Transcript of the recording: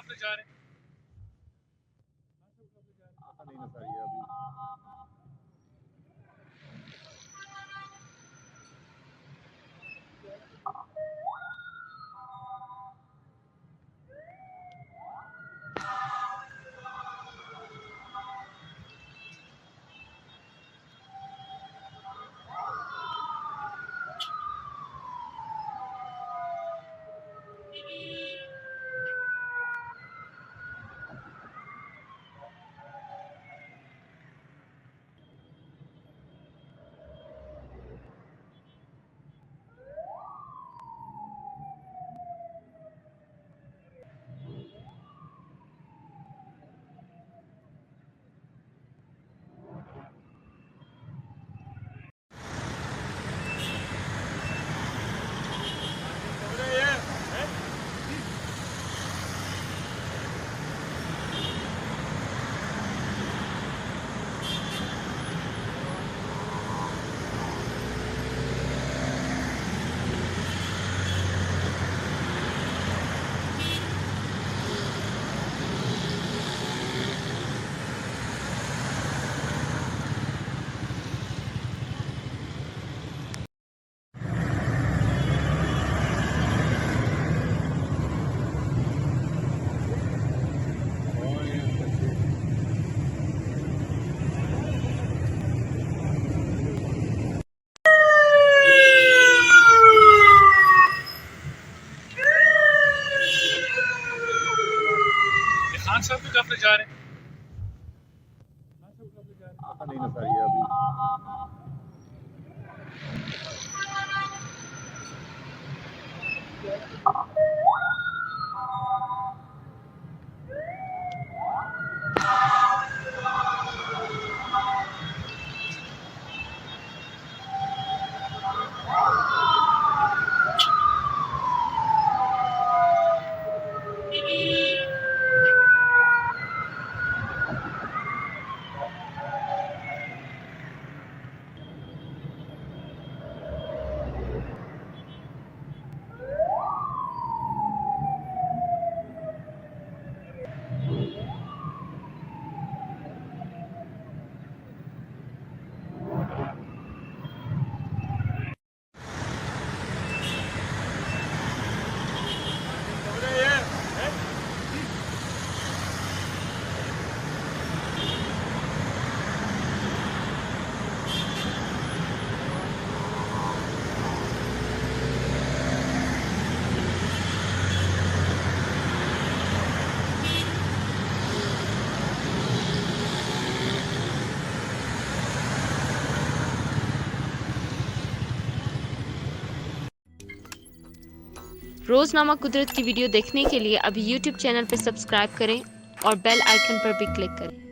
पे जा रहे हैं? पता नहीं ना सर ये अभी खान साहब भी कब पे जा रहे हैं? पता नहीं ना सर ये अभी रोज़नामा कुदरत की वीडियो देखने के लिए अभी YouTube चैनल पर सब्सक्राइब करें और बेल आइकन पर भी क्लिक करें।